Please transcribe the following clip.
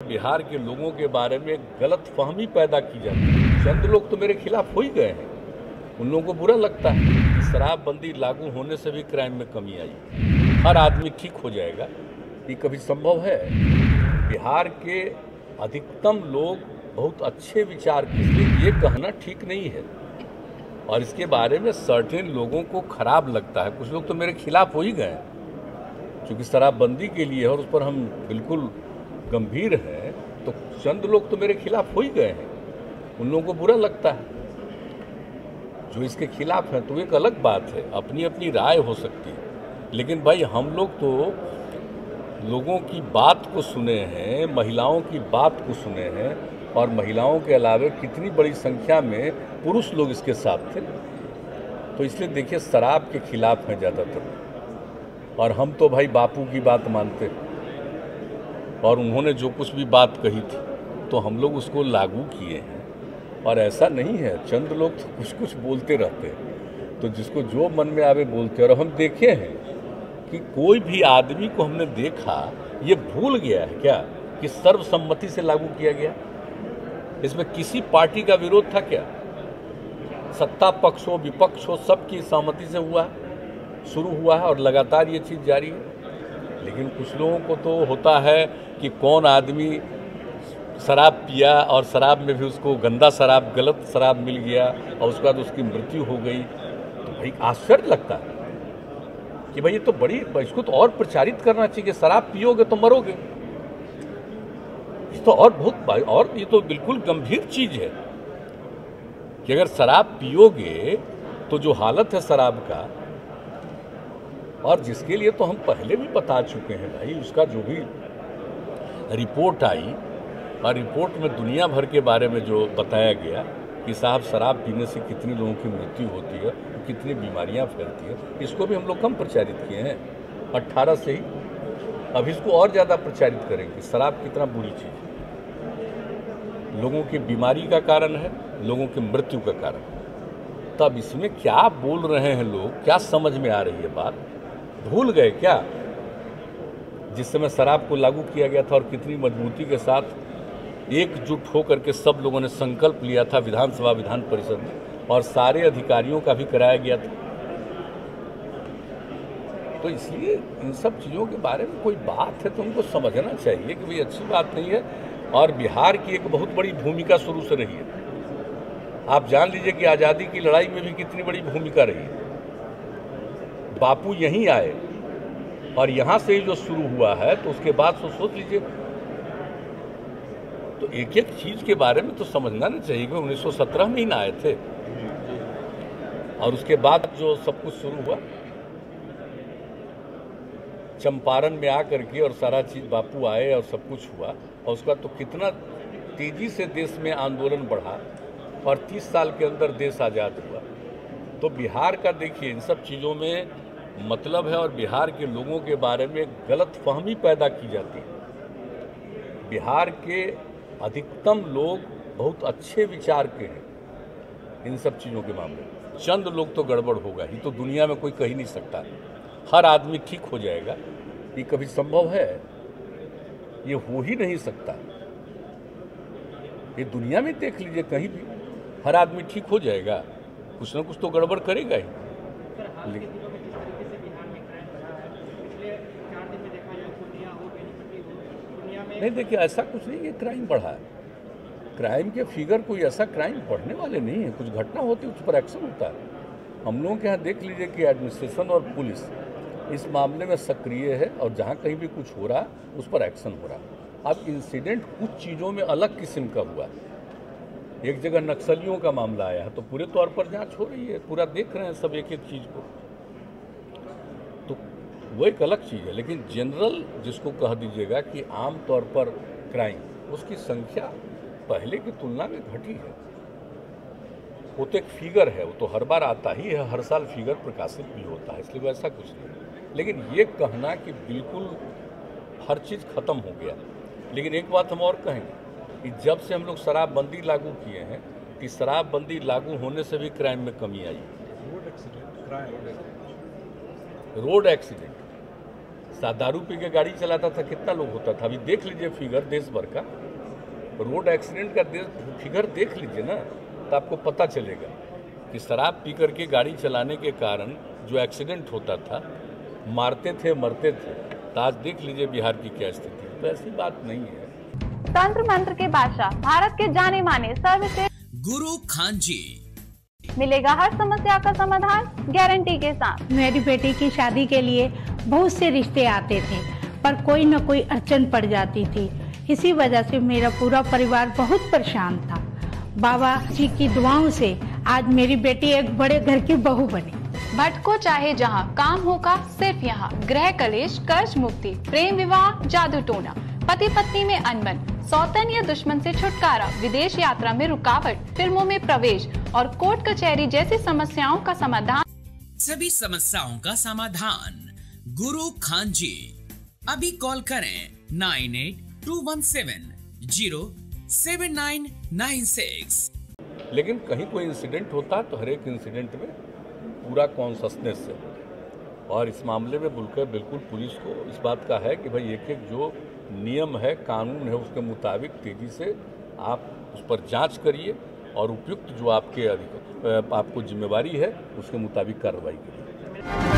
बिहार के लोगों के बारे में गलत फहमी पैदा की जाती है। चंद लोग तो मेरे खिलाफ हो ही गए हैं। उन लोगों को बुरा लगता है कि शराबबंदी लागू होने से भी क्राइम में कमी आई। हर आदमी ठीक हो जाएगा, ये कभी संभव है? बिहार के अधिकतम लोग बहुत अच्छे विचार के, इसलिए ये कहना ठीक नहीं है। और इसके बारे में सर्टेन लोगों को खराब लगता है। कुछ लोग तो मेरे खिलाफ हो ही गए हैं क्योंकि शराबबंदी के लिए और उस पर हम बिल्कुल गंभीर हैं। तो चंद लोग तो मेरे खिलाफ हो ही गए हैं। उन लोगों को बुरा लगता है जो इसके खिलाफ हैं, तो एक अलग बात है, अपनी अपनी राय हो सकती है। लेकिन भाई हम लोग तो लोगों की बात को सुने हैं, महिलाओं की बात को सुने हैं, और महिलाओं के अलावा कितनी बड़ी संख्या में पुरुष लोग इसके साथ थे। तो इसलिए देखिए, शराब के खिलाफ हैं ज़्यादातर, और हम तो भाई बापू की बात मानते हैं, और उन्होंने जो कुछ भी बात कही थी तो हम लोग उसको लागू किए हैं। और ऐसा नहीं है, चंद लोग तो कुछ कुछ बोलते रहते हैं, तो जिसको जो मन में आवे बोलते हैं। और हम देखे हैं कि कोई भी आदमी को हमने देखा, ये भूल गया है क्या कि सर्वसम्मति से लागू किया गया? इसमें किसी पार्टी का विरोध था क्या? सत्ता पक्ष हो, विपक्ष हो, सबकी सहमति से हुआ, शुरू हुआ है और लगातार ये चीज़ जारी है। लेकिन कुछ लोगों को तो होता है कि कौन आदमी शराब पिया और शराब में भी उसको गंदा शराब, गलत शराब मिल गया और उसके बाद उसकी मृत्यु हो गई, तो भाई आश्चर्य लगता है कि भाई ये तो बड़ी, इसको तो और प्रचारित करना चाहिए। शराब पियोगे तो मरोगे, ये तो और बहुत, और ये तो बिल्कुल गंभीर चीज है कि अगर शराब पियोगे तो जो हालत है शराब का, और जिसके लिए तो हम पहले भी बता चुके हैं भाई, उसका जो भी रिपोर्ट आई, और रिपोर्ट में दुनिया भर के बारे में जो बताया गया कि साहब शराब पीने से कितने लोगों की मृत्यु होती है, कितनी बीमारियां फैलती हैं, इसको भी हम लोग कम प्रचारित किए हैं 18 से ही। अब इसको और ज़्यादा प्रचारित करेंगे, शराब कितना बुरी चीज़ है, लोगों की बीमारी का कारण है, लोगों की मृत्यु का कारण है। तब इसमें क्या बोल रहे हैं लोग, क्या समझ में आ रही है बात? भूल गए क्या जिस समय शराब को लागू किया गया था और कितनी मजबूती के साथ एकजुट होकर के सब लोगों ने संकल्प लिया था विधानसभा, विधान परिषद में, और सारे अधिकारियों का भी कराया गया था। तो इसलिए इन सब चीज़ों के बारे में कोई बात है तो उनको समझना चाहिए कि भाई अच्छी बात नहीं है। और बिहार की एक बहुत बड़ी भूमिका शुरू से रही है। आप जान लीजिए कि आज़ादी की लड़ाई में भी कितनी बड़ी भूमिका रही है। बापू यहीं आए और यहाँ से ही जो शुरू हुआ है, तो उसके बाद तो सोच लीजिए, तो एक एक चीज़ के बारे में तो समझना नहीं चाहिए कि 1917 में ही ना आए थे, और उसके बाद जो सब कुछ शुरू हुआ चंपारण में आकर के, और सारा चीज़ बापू आए और सब कुछ हुआ, और उसका तो कितना तेज़ी से देश में आंदोलन बढ़ा, और 30 साल के अंदर देश आज़ाद हुआ। तो बिहार का देखिए, इन सब चीज़ों में मतलब है, और बिहार के लोगों के बारे में गलत फहमी पैदा की जाती है। बिहार के अधिकतम लोग बहुत अच्छे विचार के हैं इन सब चीज़ों के मामले में। चंद लोग तो गड़बड़ होगा ही, तो दुनिया में कोई कह ही नहीं सकता हर आदमी ठीक हो जाएगा, ये कभी संभव है? ये हो ही नहीं सकता। ये दुनिया में देख लीजिए, कहीं भी हर आदमी ठीक हो जाएगा, कुछ ना कुछ तो गड़बड़ करेगा ही। नहीं देखिए, ऐसा कुछ नहीं है क्राइम बढ़ा है। क्राइम के फिगर कोई ऐसा क्राइम बढ़ने वाले नहीं है। कुछ घटना होती है उस पर एक्शन होता है। हम लोगों के यहाँ देख लीजिए कि एडमिनिस्ट्रेशन और पुलिस इस मामले में सक्रिय है, और जहाँ कहीं भी कुछ हो रहा है उस पर एक्शन हो रहा है। अब इंसिडेंट कुछ चीज़ों में अलग किस्म का हुआ है। एक जगह नक्सलियों का मामला आया है, तो पूरे तौर पर जाँच हो रही है, पूरा देख रहे हैं सब एक एक चीज़ को, तो वो एक अलग चीज़ है। लेकिन जनरल जिसको कह दीजिएगा कि आम तौर पर क्राइम, उसकी संख्या पहले की तुलना में घटी है। वो तो एक फिगर है, वो तो हर बार आता ही है, हर साल फिगर प्रकाशित भी होता है, इसलिए वैसा कुछ नहीं। लेकिन ये कहना कि बिल्कुल हर चीज़ खत्म हो गया, लेकिन एक बात हम और कहेंगे कि जब से हम लोग शराबबंदी लागू किए हैं, कि शराबबंदी लागू होने से भी क्राइम में कमी आई। रोड एक्सीडेंट, दारू पी के गाड़ी चलाता था कितना लोग होता था। अभी देख लीजिए फिगर देश भर का, रोड एक्सीडेंट का फिगर देख लीजिए ना, तो आपको पता चलेगा कि शराब पी करके गाड़ी चलाने के कारण जो एक्सीडेंट होता था, मारते थे मरते थे। तो आज देख लीजिए बिहार की क्या स्थिति है। तो ऐसी बात नहीं है। तंत्र मंत्र के बादशाह, भारत के जाने माने सर्वश्रेष्ठ गुरु खान जी, मिलेगा हर समस्या का समाधान गारंटी के साथ। मेरी बेटी की शादी के लिए बहुत से रिश्ते आते थे, पर कोई न कोई अड़चन पड़ जाती थी। इसी वजह से मेरा पूरा परिवार बहुत परेशान था। बाबा जी की दुआओं से आज मेरी बेटी एक बड़े घर की बहू बनी। भटको चाहे जहां, काम होगा सिर्फ यहाँ। गृह कलेश, कर्ज मुक्ति, प्रेम विवाह, जादू टोना, पति पत्नी में अनबन, सौतन या दुश्मन से छुटकारा, विदेश यात्रा में रुकावट, फिल्मों में प्रवेश और कोर्ट कचहरी जैसी समस्याओं का समाधान। सभी समस्याओं का समाधान गुरु खान जी। अभी कॉल करें 9821707996। लेकिन कहीं कोई इंसिडेंट होता है तो हर एक इंसिडेंट में पूरा कॉन्शसनेस है, और इस मामले में बिल्कुल पुलिस को इस बात का है कि भाई एक एक जो नियम है, कानून है, उसके मुताबिक तेजी से आप उस पर जांच करिए और उपयुक्त जो आपको जिम्मेवारी है उसके मुताबिक कार्रवाई करिए।